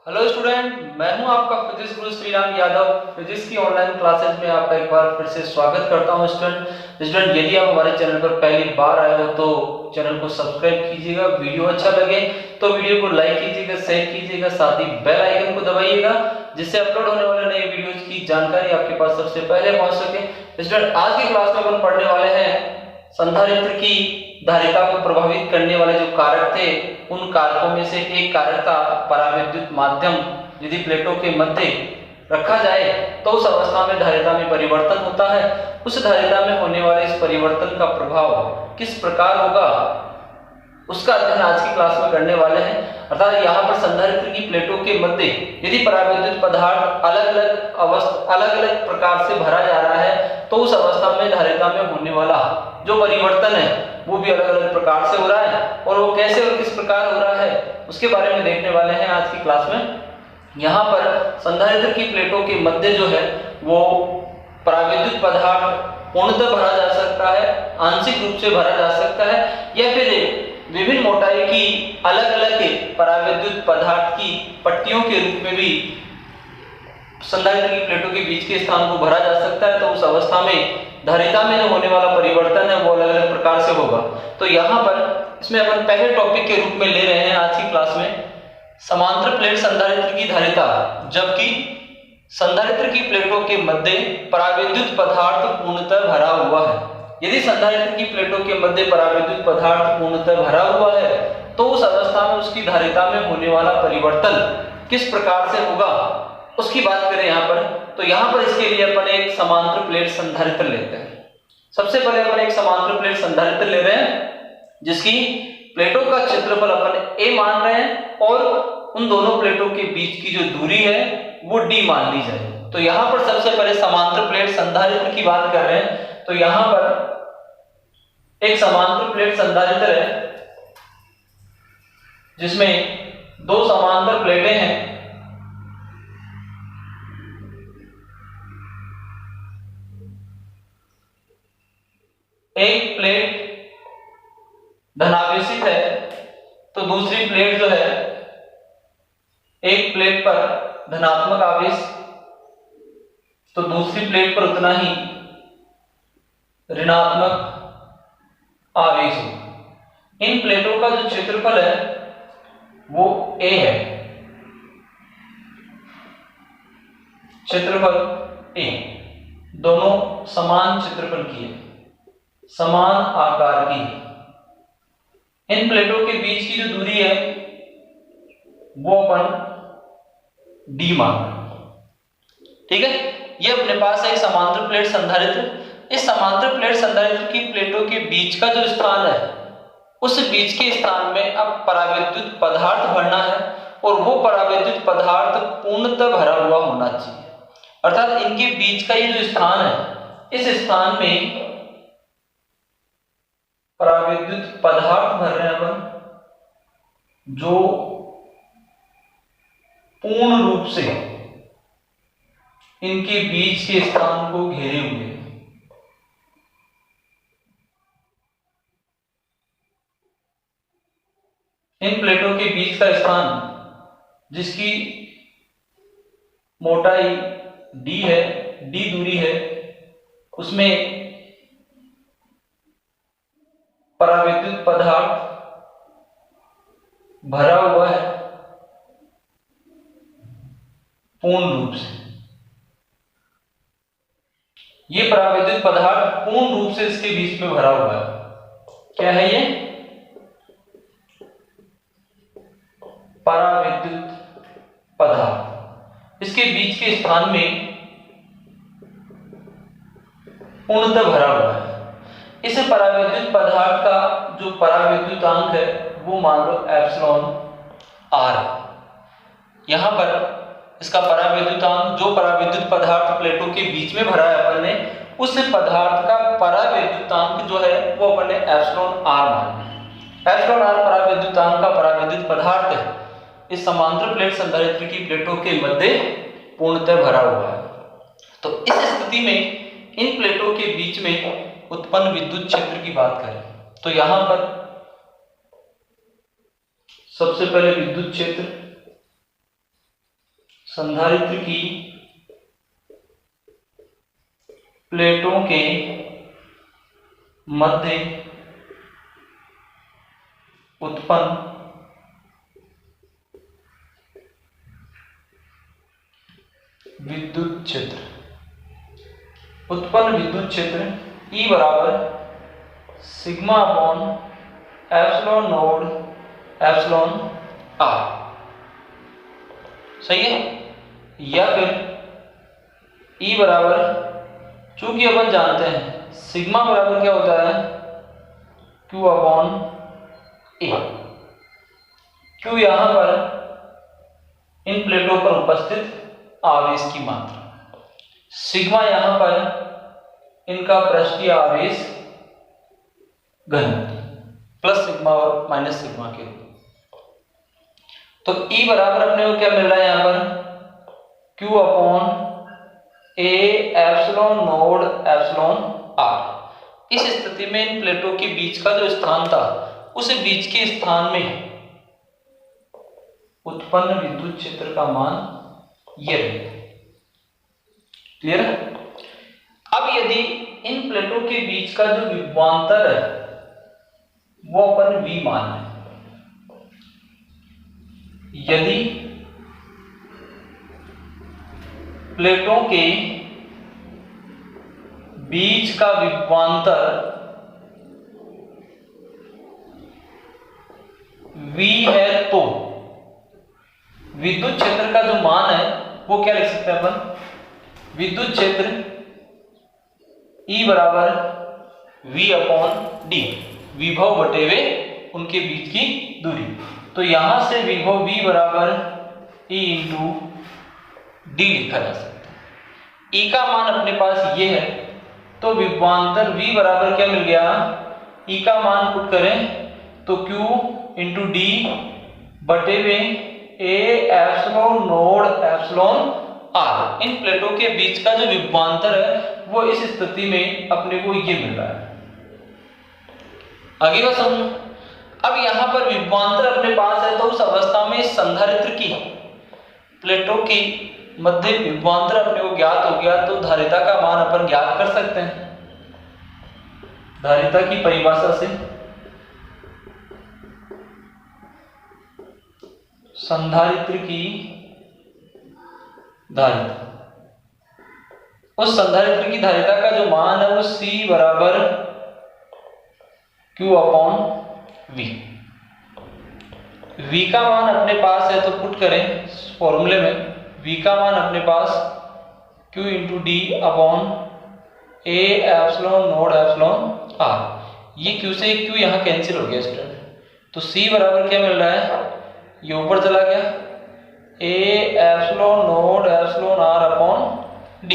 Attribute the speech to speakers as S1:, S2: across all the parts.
S1: Hello student, मैं हूं आपका फिजिक्स गुरु श्रीराम यादव। फिजिक्स की ऑनलाइन क्लासेस में आपका एक बार फिर से स्वागत करता हूं। स्टूडेंट यदि आप हमारे चैनल पर पहली बार आए हो तो चैनल को सब्सक्राइब कीजिएगा। वीडियो अच्छा लगे तो वीडियो को लाइक कीजिएगा, शेयर कीजिएगा, साथ ही बेल आइकन को दबाइएगा जिससे अपलोड होने वाले नए वीडियोस की जानकारी आपके पास सबसे पहले पहुंच सके। स्टूडेंट आज की क्लास में अपन पढ़ने वाले हैं संधारित्र की धारिता को प्रभावित करने वाले जो कारक थे, उन कारकों में से एक कारक था परावैद्युत माध्यम। यदि प्लेटों के मध्य रखा जाए तो उस अवस्था में धारिता में परिवर्तन होता है। उस धारिता में होने वाले इस परिवर्तन का प्रभाव किस प्रकार होगा उसका अध्ययन आज की क्लास में करने वाले हैं। अर्थात यहाँ पर संधारित्र की प्लेटों के मध्य यदि परावैद्युत पदार्थ अलग अलग प्रकार से भरा जा रहा है तो उस अवस्था में धारिता में होने वाला जो परिवर्तन है वो भी अलग अलग प्रकार से हो रहा है, और वो कैसे और किस प्रकार हो रहा है उसके बारे में देखने वाले हैं आज की क्लास में। यहाँ पर संधारित्र की प्लेटों के मध्य जो है वो परावैद्युत पदार्थ पूर्णतः भरा जा सकता है, आंशिक रूप से भरा जा सकता है, या फिर विभिन्न मोटाई की अलग अलग परावैद्युत पदार्थ की पट्टियों के रूप में भी संधारित्र की प्लेटों के बीच के स्थान को भरा जा सकता है। तो उस अवस्था में धारिता में जो होने वाला परिवर्तन है वो अलग अलग प्रकार से होगा। तो यहाँ पर इसमें अपन पहले टॉपिक के रूप में ले रहे हैं आज की क्लास में समांतर प्लेट संधारित्र की धारिता, जबकि संधारित्र की प्लेटों के मध्य परावैद्युत पदार्थ पूर्णतः भरा हुआ है। यदि संधारित्र की प्लेटों के मध्य परावैद्युत पदार्थ पूर्णतः भरा हुआ है तो उस अवस्था में उसकी धारिता में होने वाला परिवर्तन किस प्रकार से होगा उसकी बात करें यहाँ पर। तो यहाँ पर इसके लिए अपन एक समांतर प्लेट संधारित्र लेते हैं। सबसे पहले अपन एक समांतर प्लेट संधारित्र ले रहे हैं जिसकी प्लेटों का क्षेत्रफल अपन a मान रहे हैं और उन दोनों प्लेटों के बीच की जो दूरी है वो d मान ली जाए। तो यहाँ पर सबसे पहले समांतर प्लेट संधारित्र की बात कर रहे हैं। तो यहाँ पर एक समांतर प्लेट संधारित्र है जिसमें दो समांतर प्लेटें हैं। एक प्लेट धनावेशित है तो दूसरी प्लेट जो है एक प्लेट पर धनात्मक आवेश तो दूसरी प्लेट पर उतना ही ऋणात्मक आवेश हो। इन प्लेटों का जो क्षेत्रफल है वो a है, क्षेत्रफल a, दोनों समान क्षेत्रफल की है, समान आकार की है। इन प्लेटों के बीच की जो दूरी है वो अपन d मान रहे हैं। ठीक है, ये अपने पास है एक समांतर प्लेट संधारित्र। इस समांतर प्लेट संधारित्र की प्लेटों के बीच का जो स्थान है उस बीच के स्थान में अब परावैद्युत पदार्थ भरना है और वो परावैद्युत पदार्थ पूर्णतः भरा हुआ होना चाहिए। अर्थात इनके बीच का ये जो स्थान है इस स्थान में परावैद्युत पदार्थ भर रहे हैं अपन जो पूर्ण रूप से इनके बीच के स्थान को घेरे हुए हैं। इन प्लेटों के बीच का स्थान जिसकी मोटाई d है, d दूरी है, उसमें परावैद्युत पदार्थ भरा हुआ है पूर्ण रूप से। ये परावैद्युत पदार्थ पूर्ण रूप से इसके बीच में भरा हुआ है। क्या है ये? परावैद्युत पदार्थ इसके बीच के स्थान में पूर्णतः भरा हुआ है। इस परावैद्युत पदार्थ का जो परावैद्युतांक है वो मान लो एप्सिलॉन r है। यहां पर इसका परावैद्युतांक जो परावैद्युत पदार्थ प्लेटों के बीच में भरा है अपन ने उस पदार्थ का परावैद्युतांक जो है वो अपन ने एप्सिलॉन r मान लिया। एप्सिलॉन r परावैद्युतांक का परावैद्युत पदार्थ है इस समांतर प्लेट संधारित्र की प्लेटों के मध्य पूर्णतः भरा हुआ है। तो इस स्थिति में इन प्लेटों के बीच में उत्पन्न विद्युत क्षेत्र की बात करें तो यहां पर सबसे पहले विद्युत क्षेत्र संधारित्र की प्लेटों के मध्य उत्पन्न विद्युत क्षेत्र, E बराबर sigma upon epsilon naught epsilon r, सही है। या फिर E बराबर, चूंकि अपन जानते हैं सिग्मा बराबर क्या होता है, Q अपॉन A। Q यहां पर इन प्लेटों पर उपस्थित आवेश की मात्रा, सिग्मा यहां पर इनका पृष्ठीय आवेश घनत्व, प्लस सिग्मा और माइनस सिग्मा के रूप। तो E बराबर अपने को क्या मिल रहा है यहां पर, Q upon A epsilon naught epsilon r। इस स्थिति में इन प्लेटों के बीच का जो स्थान था, उस बीच के स्थान में उत्पन्न विद्युत क्षेत्र का मान ये रहेगा। क्लियर है। अब यदि इन प्लेटों के बीच का जो विभवांतर है वो अपन V मान लें, यदि प्लेटों के बीच का विभवांतर V है तो विद्युत क्षेत्र का जो मान है वो क्या लिख सकते हैं अपन, विद्युत क्षेत्र E बराबर V अपॉन D, विभव बटे वे उनके बीच की दूरी। तो यहां से विभव V बराबर E इंटू D लिखा जा सकता है। E का मान अपने पास ये है, तो विभवांतर V बराबर क्या मिल गया, E का मान पुट करें तो Q इंटू D बटे में A epsilon naught epsilon r। इन प्लेटों के बीच का जो विभवांतर है वो इस स्थिति में अपने को ये मिल रहा है। आगे बात समझो। अब यहां पर विभवांतर अपने पास है, तो उस अवस्था में संधारित्र की प्लेटों की मध्य विभवांतर अपने को ज्ञात हो गया, तो धारिता का मान अपन ज्ञात कर सकते हैं। धारिता की परिभाषा से संधारित्र की धारिता, उस संधारित्र की धारिता का जो मान है वो C बराबर Q अपॉन V। V का मान अपने पास है तो पुट करें फॉर्मूले में, V का मान अपने पास Q into D upon A epsilon naught epsilon r। ये Q से Q यहाँ कैंसिल हो गया स्टूडेंट, तो C बराबर क्या मिल रहा है, ये ऊपर चला गया A epsilon naught epsilon r upon D।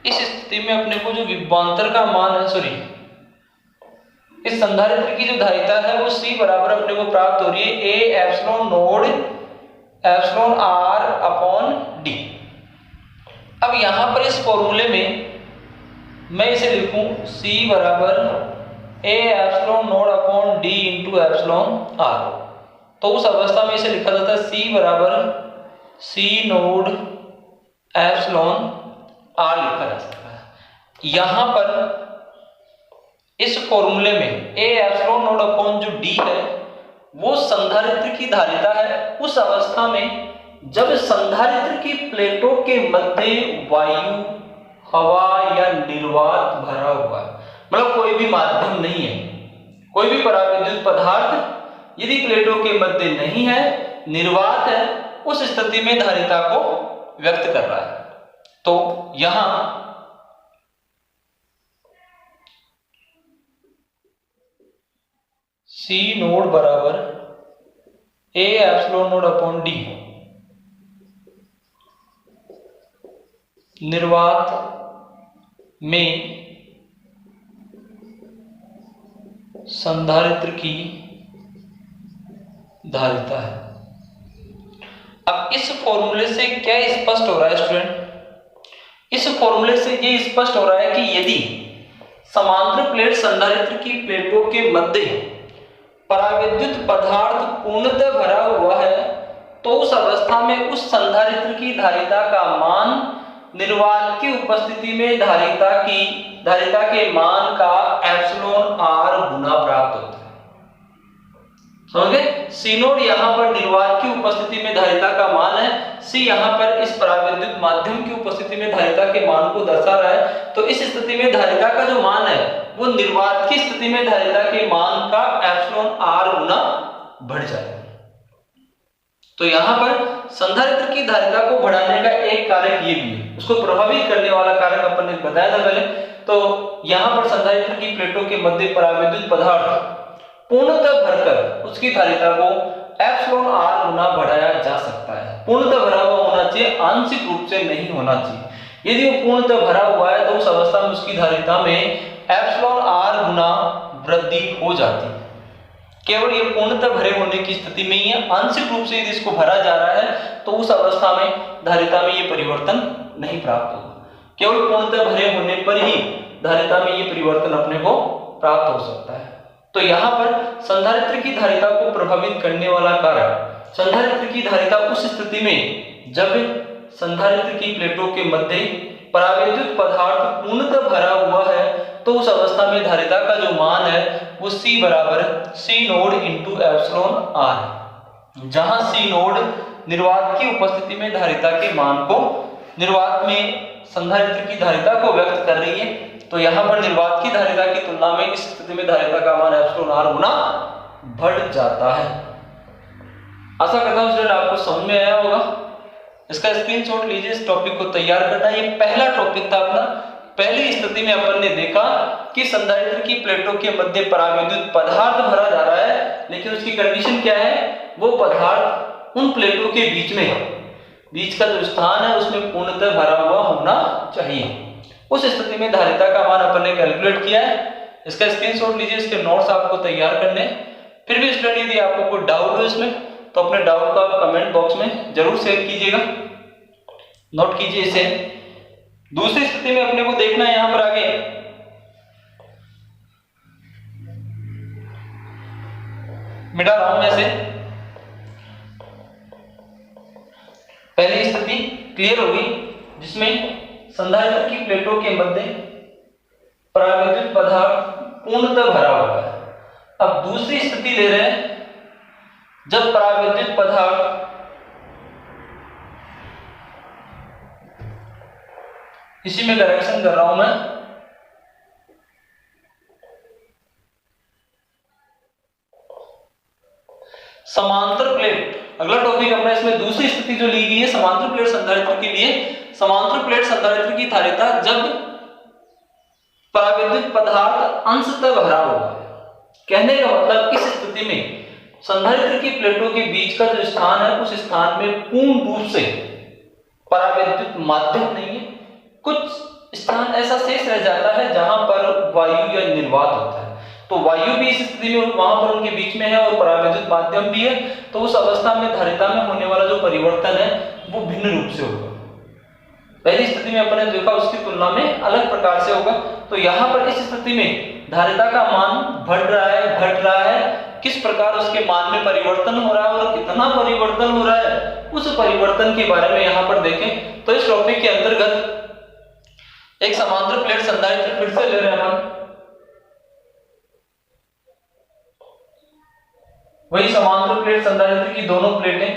S1: इस स्थिति में अपने को जो विभवांतर का मान है, सॉरी इस संधारित्र की जो धारिता है वो C बराबर अपने को प्राप्त हो रही है A epsilon naught epsilon r upon D। अब यहां पर इस फॉर्मूले में मैं इसे लिखूं C बराबर A epsilon node upon D into epsilon r। तो उस अवस्था में इसे लिखा जाता है C बराबर C नोड एप्सिलॉन r लिखा जा सकता है। यहां पर इस फॉर्मूले में A एप्सिलॉन नोड अपॉन जो D है वो संधारित्र की धारिता है। उस अवस्था में जब संधारित्र की प्लेटों के मध्य वायु, हवा या निर्वात भरा हुआ है, मतलब कोई भी माध्यम नहीं है, कोई भी परावैद्युत पदार्थ यदि प्लेटों के मध्य नहीं है, निर्वात है, उस स्थिति में धारिता को व्यक्त कर रहा है। तो यहां C नोड बराबर A epsilon node upon D, निर्वात में संधारित्र की धारिता है। अब इस फॉर्मूले से क्या स्पष्ट हो रहा है स्टूडेंट, इस फॉर्मूले से ये स्पष्ट हो रहा है कि यदि समांतर प्लेट संधारित्र की प्लेटों के मध्य परावैद्युत पदार्थ पूर्णतः भरा हुआ है तो उस अवस्था में उस संधारित्र की धारिता का मान निर्वात की उपस्थिति में धारिता के मान का एप्सिलॉन r गुना प्राप्त होता है। समझे? C नोड यहाँ पर निर्वात की उपस्थिति में धारिता का मान है, C यहाँ पर इस परावैद्युत माध्यम की उपस्थिति में धारिता के मान को दर्शा रहा है। तो इस स्थिति में धारिता का जो मान है वो निर्वात की स्थिति में धारिता के मान का एप्सिलॉन r गुना बढ़ जाएगा। तो यहाँ पर संधारित्र की धारिता को बढ़ाने का एक कारक ये भी है, उसको प्रभावित करने वाला कारक अपन ने बताया था पहले। तो यहाँ पर संधारित्र की प्लेटों के मध्य परावैद्युत पदार्थ पूर्णतः भरकर उसकी धारिता को एप्सिलॉन r गुना बढ़ाया जा सकता है। पूर्णतः भरा हुआ होना चाहिए, आंशिक रूप से नहीं होना चाहिए। यदि वो पूर्णतः भरा हुआ है तो उस अवस्था में उसकी धारिता में एप्सिलॉन r गुना वृद्धि हो जाती है। केवल ये पूर्णतः भरे होने की स्थिति में ही है। आंशिक रूप से यदि इसको भरा जा रहा है तो उस अवस्था में धारिता में ये परिवर्तन नहीं प्राप्त होगा। केवल पूर्णतः भरे होने पर ही धारिता में ये परिवर्तन अपने को प्राप्त हो सकता है। तो यहाँ पर संधारित्र की धारिता को प्रभावित करने वाला कारक, संधारित्र की धारिता उस स्थिति में जब संधारित्र की प्लेटों के मध्य परावैद्युत पदार्थ पूर्णतः भरा हुआ है तो उस अवस्था में धारिता का जो मान है वो C बराबर C node into epsilon r है, जहां C नोड निर्वात की उपस्थिति में धारिता के मान को, निर्वात में संधारित्र की धारिता को व्यक्त कर रही है। तो यहाँ पर निर्वात की धारिता की तुलना में इस स्थिति में धारिता का मान एप्सिलॉन r गुना बढ़ जाता है। आशा करता हूं स्टूडेंट आपको समझ में आया होगा। इसका स्क्रीनशॉट लीजिए, इस टॉपिक को तैयार करना। ये पहला टॉपिक था अपना। पहली स्थिति में अपन ने देखा कि संधारित्र की प्लेटों के मध्य परावैद्युत पदार्थ भरा जा रहा है, लेकिन उसकी कंडीशन क्या है, वो पदार्थ उन प्लेटों के बीच में, बीच का जो स्थान है उसमें पूर्णतः भरा हुआ होना चाहिए। उस स्थिति में धारिता का मान अपन ने कैलकुलेट किया है। इसका स्क्रीनशॉट लीजिए, इसके नोट्स आपको तैयार करने। फिर भी स्टूडेंट यदि आपको कोई डाउट हो इसमें तो अपने डाउट को आप कमेंट बॉक्स में जरूर शेयर कीजिएगा, नोट कीजिए इसे। दूसरी स्थिति में अपने को देखना है यहां पर आगे, मिटा रहा हूं मैं इसे। पहली स्थिति क्लियर होगी जिसमें संधारित्र की प्लेटों के मध्य परावैद्युत पदार्थ पूर्णतः भरा हुआ है। अब दूसरी स्थिति ले रहे हैं जब परावैद्युत पदार्थ इसी में करेक्शन कर रहा हूं मैं, समांतर प्लेट। अगला टॉपिक अपना इसमें दूसरी स्थिति जो ली गई है समांतर प्लेट संधारित्र के लिए, समांतर प्लेट संधारित्र की धारिता जब परावैद्युत पदार्थ अंशतः भरा हुआ है। कहने का मतलब इस स्थिति में संधारित्र की प्लेटों के बीच का जो स्थान है उस स्थान में पूर्ण रूप से परावैद्युत माध्यम नहीं है। कुछ स्थान ऐसा शेष रह जाता है जहां पर वायु या निर्वात होता है। तो वायु भी इस स्थिति में वहां पर उनके बीच में है और परावैद्युत माध्यम भी है। तो उस अवस्था में धारिता में होने वाला जो परिवर्तन है वो भिन्न रूप से होगा। पहली स्थिति में अपने देखा उसकी तुलना में अलग प्रकार से होगा। तो यहाँ पर इस स्थिति में धारिता का मान बढ़ रहा है, घट रहा है, किस प्रकार उसके मान में परिवर्तन हो रहा है और कितना परिवर्तन हो रहा है, उस परिवर्तन के बारे में यहाँ पर देखें। तो इस टॉपिक के अंतर्गत एक समांतर प्लेट संधारित्र फिर से ले रहे हैं हम। वही समांतर प्लेट संधारित्र की दोनों प्लेटें,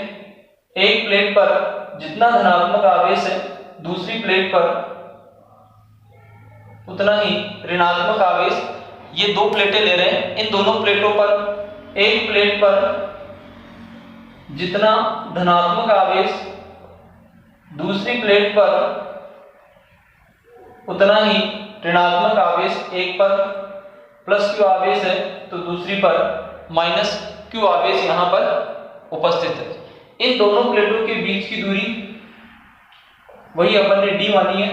S1: एक प्लेट पर जितना धनात्मक आवेश है दूसरी प्लेट पर उतना ही ऋणात्मक आवेश, ये दो प्लेटें ले रहे हैं। इन दोनों प्लेटों पर, एक प्लेट पर जितना धनात्मक आवेश दूसरी प्लेट पर उतना ही ऋणात्मक आवेश, एक पर प्लस क्यू आवेश है तो दूसरी पर माइनस क्यू आवेश यहां पर उपस्थित है। इन दोनों प्लेटों के बीच की दूरी वही अपन ने डी मानी है।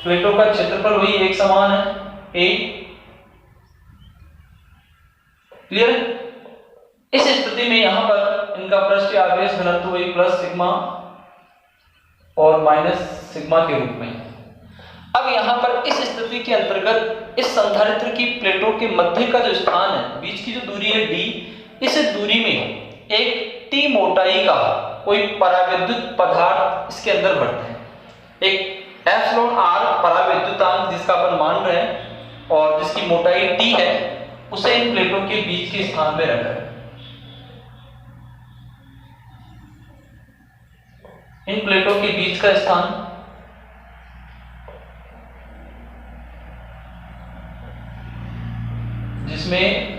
S1: प्लेटों का क्षेत्रफल वही एक समान है, ए। क्लियर? इस स्थिति में यहां पर इनका पृष्ठीय आवेश घनत्व वही प्लस सिग्मा और माइनस सिग्मा के रूप में। अब यहां पर इस स्थिति के अंतर्गत इस संधारित्र की प्लेटों के मध्य का जो स्थान है, बीच की जो दूरी है डी, इस दूरी में एक टी T मोटाई का कोई परावैद्युत पदार्थ इसके अंदर बढ़ता है, एक एप्सिलॉन r परावैद्युतांक जिसका अपन मान रहे हैं और जिसकी मोटाई T है, उसे इन प्लेटों के बीच के स्थान में रखा है। इन प्लेटों के बीच का स्थान जिसमें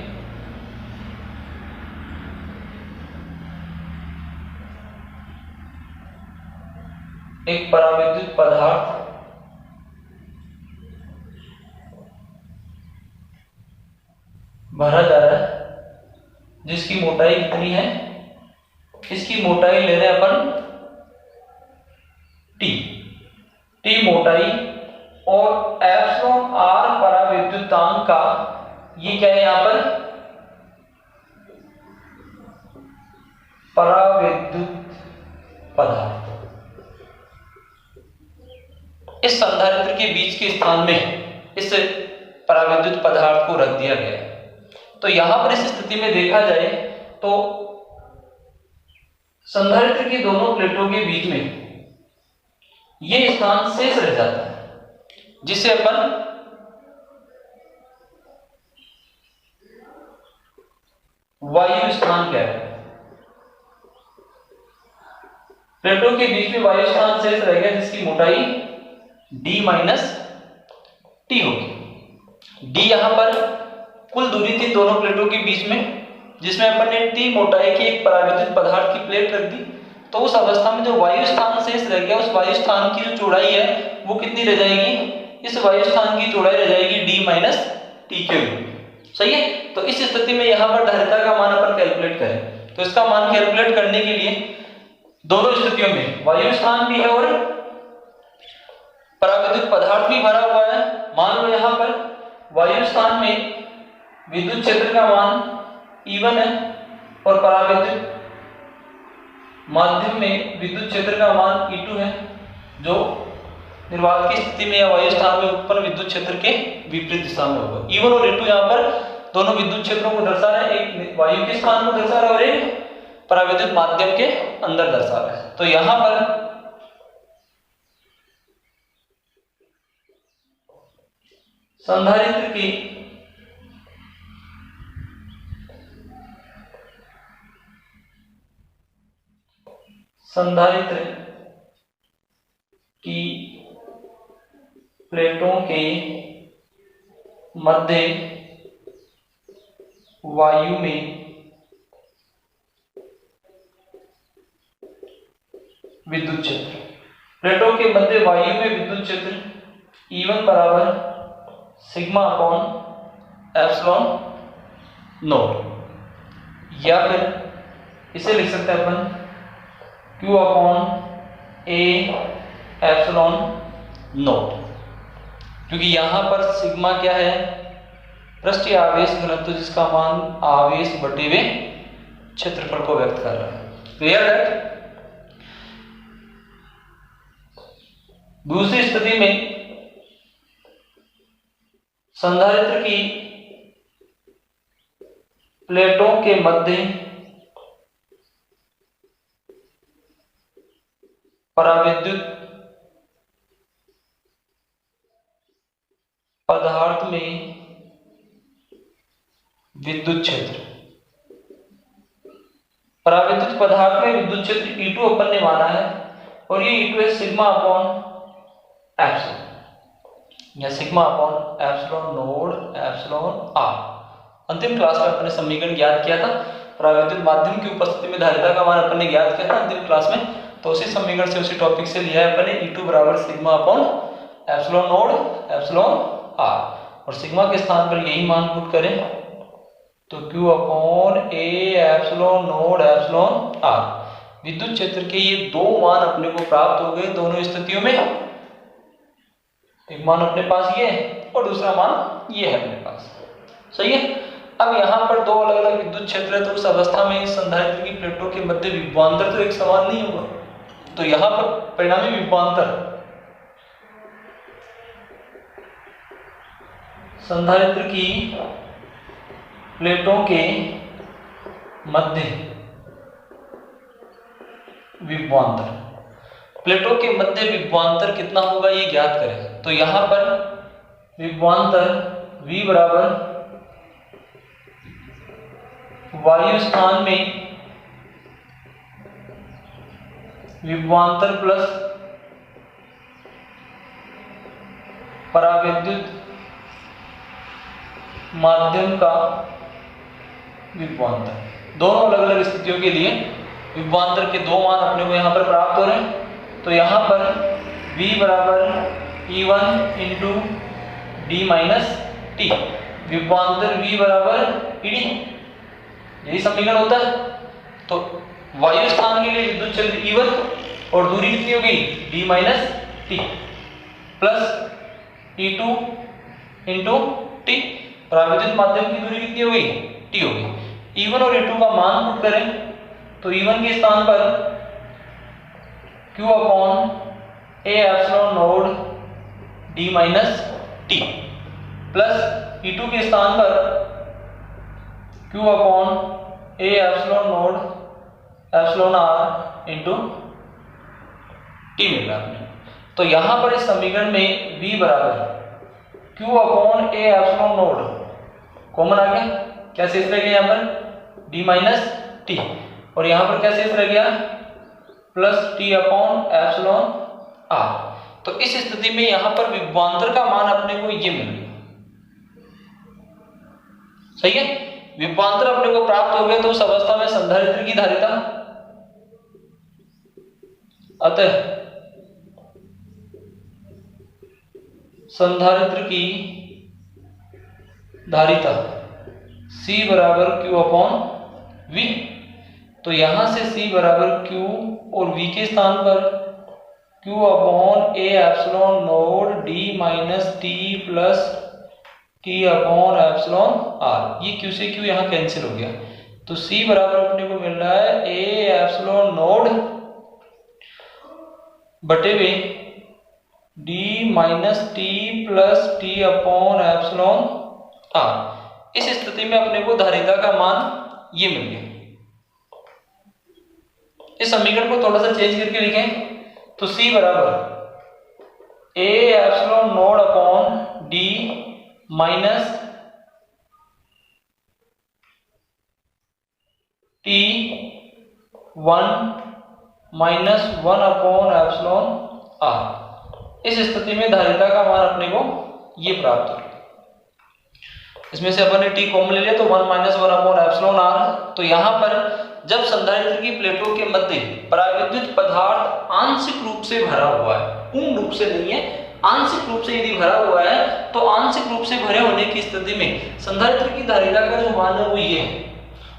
S1: एक परावैद्युत पदार्थ भरा जा रहा है, जिसकी मोटाई कितनी है, इसकी मोटाई ले रहे हैं अपन T मोटाई और एप्सिलॉन r परावैद्युतांक का ये क्या है यहां पर परावैद्युत पदार्थ। इस संधारित्र के बीच के स्थान में इस परावैद्युत पदार्थ को रख दिया गया है। तो यहां पर इस स्थिति में देखा जाए तो संधारित्र की दोनों प्लेटों के बीच में यह स्थान शेष रह जाता है, जिसे अपन वायु स्थान कहते हैं। प्लेटों के बीच में वायु स्थान शेष रह गया, जिसकी मोटाई d माइनस टी होगी। d यहां पर कुल दूरी थी दोनों प्लेटों के बीच में, जिसमें अपन ने T मोटाई की एक परावैद्युत पदार्थ की प्लेट रख दी। तो उस अवस्था में जो वायु स्थान शेष रह गया, उस वायु स्थान की जो चौड़ाई है वो कितनी रह जाएगी, इस वायु स्थान की चौड़ाई रह जाएगी d माइनस टी के रूप। सही है। तो इस स्थिति में यहां पर धारिता का मान अपन कैलकुलेट करें, तो इसका मान कैलकुलेट करने के लिए दोनों स्थितियों में वायु स्थान भी है और परावैद्युत पदार्थ भी भरा हुआ है। मान लो यहां पर वायु स्थान में विद्युत क्षेत्र का मान E1 है और परावैद्युत माध्यम में विद्युत क्षेत्र का मान E2 है, जो निर्वात की स्थिति में या वायु स्थान में उत्पन्न विद्युत क्षेत्र के विपरीत दिशा में होगा। E1 और E2 यहाँ पर दोनों विद्युत क्षेत्रों को दर्शा रहे हैं, एक वायु के स्थान को दर्शा रहा है और एक परावैद्युत माध्यम के अंदर दर्शा रहा है। तो यहां पर संधारित्र की प्लेटों के मध्य वायु में विद्युत क्षेत्र, प्लेटों के मध्य वायु में विद्युत क्षेत्र E1 बराबर सिग्मा अपॉन एप्सिलॉन नोट, या फिर इसे लिख सकते हैं अपन Q upon A epsilon note, क्योंकि यहां पर सिग्मा क्या है, पृष्ठीय आवेश घनत्व, जिसका मान आवेश बटे हुए क्षेत्रफल को व्यक्त कर रहा है। क्लियर है। दूसरी स्थिति में संधारित्र की प्लेटों के मध्य परावैद्युत पदार्थ में विद्युत क्षेत्र, परावैद्युत पदार्थ में विद्युत क्षेत्र E2 अपन ने माना है और ये E2 है सिग्मा अपॉन एप्सिलॉन या sigma upon epsilon naught epsilon r। अंतिम क्लास में अपने समीकरण ज्ञात किया था, परावैद्युत माध्यम की उपस्थिति में धारिता का मान अपन ने ज्ञात किया था अंतिम क्लास में। तो उसी समीकरण से, उसी टॉपिक से लिया है अपन ने E2 बराबर sigma upon epsilon naught epsilon r, और सिग्मा के स्थान पर यही मान पुट करें तो Q upon A epsilon naught epsilon r। विद्युत क्षेत्र के ये दो मान अपने को प्राप्त हो गए दोनों स्थितियों में। एक मान अपने पास ये है और दूसरा मान ये है अपने पास। सही है। अब यहाँ पर दो अलग अलग विद्युत क्षेत्र है, तो उस अवस्था में इस संधारित्र की प्लेटों के मध्य विभवांतर तो एक समान नहीं होगा। तो यहाँ पर परिणामी विभवांतर संधारित्र की प्लेटों के मध्य विभवांतर, प्लेटों के मध्य विभवांतर कितना होगा ये ज्ञात करें। तो यहां पर विभवांतर V बराबर वायु स्थान में विभवांतर प्लस परावैद्युत माध्यम का विभवांतर, दोनों अलग अलग स्थितियों के लिए विभवांतर के दो मान अपने को यहां पर प्राप्त हो रहे हैं। तो यहां पर V बराबर E1 into D minus T, विभवांतर V बराबर ED, यही समीकरण होता है। तो वायु स्थान के लिए विद्युत क्षेत्र E1 और दूरी कितनी होगी d minus t plus E2 into t, परावैद्युत माध्यम की दूरी कितनी होगी t होगी। E1 और E2 का मान पुट करें तो E1 के स्थान पर Q upon A epsilon naught d minus t plus E2 के स्थान पर Q upon A epsilon naught epsilon r into t मिल रहा है। तो यहां पर इस समीकरण में V बराबर Q upon A epsilon naught common आ गया, क्या शेष रह गया यहाँ पर d माइनस टी, और यहां पर क्या शेष रह गया plus t upon epsilon r। तो इस स्थिति में यहां पर विभवांतर का मान अपने को ये मिल गया, सही है। विभवांतर अपने को प्राप्त हो गया तो उस अवस्था में संधारित्र की धारिता, अतः संधारित्र की धारिता C बराबर Q अपॉन V। तो यहां से C बराबर Q और V के स्थान पर Q upon A epsilon naught d minus t plus T upon epsilon R, ये Q से Q यहां कैंसिल हो गया। तो C बराबर अपने को मिल रहा है A एप्सिलॉन नोड बटे हुए d minus t plus T upon epsilon r। इस स्थिति में अपने को धारिता का मान ये मिल गया। इस समीकरण को थोड़ा सा चेंज करके लिखें तो C बराबर A epsilon node upon d minus T 1 minus 1 upon epsilon r। इस स्थिति में धारिता का मान अपने को ये प्राप्त हो गया। इसमें से अपन ने t कॉमन ले लिया तो 1 माइनस 1 अपॉन एप्सिलॉन r। तो यहां पर जब संधारित्र की प्लेटों के मध्य परावैद्युत पदार्थ आंशिक रूप से भरा हुआ है, पूर्ण रूप से नहीं है, आंशिक रूप से यदि भरा हुआ है तो आंशिक रूप से भरे होने की स्थिति में संधारित्र की धारिता का जो मान है वो ये है।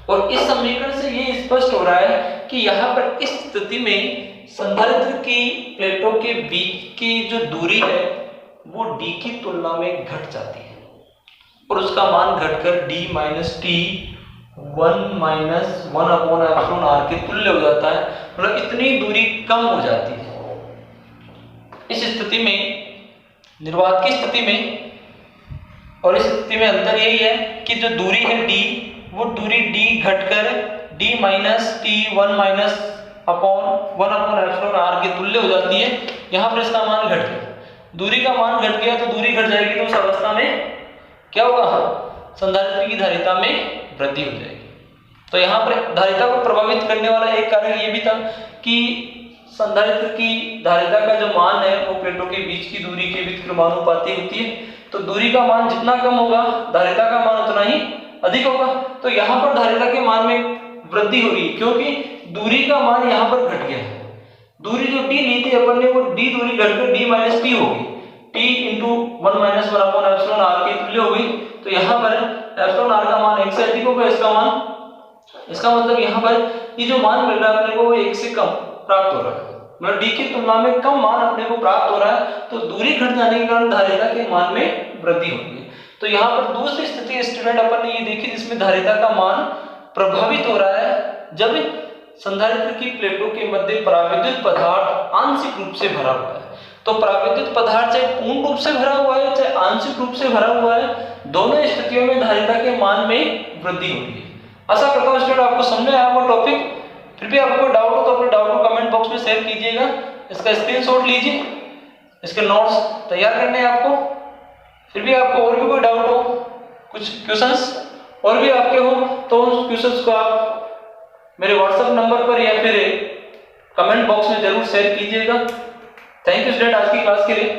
S1: और इस समीकरण से ये स्पष्ट हो रहा है कि यहाँ पर इस स्थिति में संधारित्र की प्लेटों के बीच की जो दूरी है वो d की तुलना में घट जाती है और उसका मान घटकर d minus T 1 minus 1 upon epsilon r के तुल्य हो जाता है, मतलब इतनी दूरी कम हो जाती है। इस स्थिति में निर्वात की स्थिति में और इस स्थिति में अंतर यही है कि जो दूरी है d, वो दूरी d घटकर d minus T 1 minus upon 1 upon epsilon r के तुल्य हो जाती है। यहाँ पर इसका मान घट गया, दूरी का मान घट गया तो दूरी घट जाएगी तो उस अवस्था में क्या होगा, संधारित्र की धारिता में वृद्धि हो जाएगी। तो यहाँ पर धारिता को प्रभावित करने वाला एक कारण ये भी था कि संधारित्र की धारिता का जो मान है वो प्लेटों के बीच की दूरी के व्युत्क्रमानुपाती होती है। तो दूरी का मान जितना कम होगा धारिता का मान उतना ही अधिक होगा। तो यहाँ पर धारिता के मान में वृद्धि हो रही है क्योंकि दूरी का मान यहाँ पर घट गया है। दूरी जो d ली थी अपन ने वो d दूरी घटकर d माइनस टी होगी, t into 1 minus 1 upon epsilon r के तुल्य होगी। तो यहाँ पर एप्सिलॉन r का मान 1 से अधिक होगा, इसका मतलब यहाँ पर ये जो मान मिल रहा है अपने को वो 1 से कम प्राप्त हो रहा है, मतलब d की तुलना में कम मान अपने को प्राप्त हो रहा है। तो दूरी घट जाने के कारण धारिता के मान में वृद्धि होती है। तो यहाँ पर दूसरी स्थिति स्टूडेंट अपन ने ये देखी जिसमें धारिता का मान प्रभावित हो रहा है जब संधारित्र की प्लेटों के मध्य परावैद्युत पदार्थ आंशिक रूप से भरा हुआ है। तो परावैद्युत पदार्थ चाहे पूर्ण रूप से भरा हुआ है चाहे आंशिक रूप से भरा हुआ है, दोनों स्थितियों में धारिता के मान में वृद्धि हो रही है। आशा करता हूँ स्टूडेंट आपको समझ में आया वो टॉपिक। फिर भी आपको डाउट हो तो अपने डाउट को कमेंट कमेंट बॉक्स में शेयर कीजिएगा, इसका स्क्रीनशॉट लीजिए, इसके नोट्स तैयार करने हैं आपको। फिर भी आपको और भी कोई डाउट हो, कुछ क्वेश्चंस और भी आपके हो, तो उन क्वेश्चंस को आप मेरे व्हाट्सएप नंबर पर या फिर कमेंट बॉक्स में जरूर शेयर कीजिएगा। थैंक यू स्टूडेंट आज की क्लास के लिए।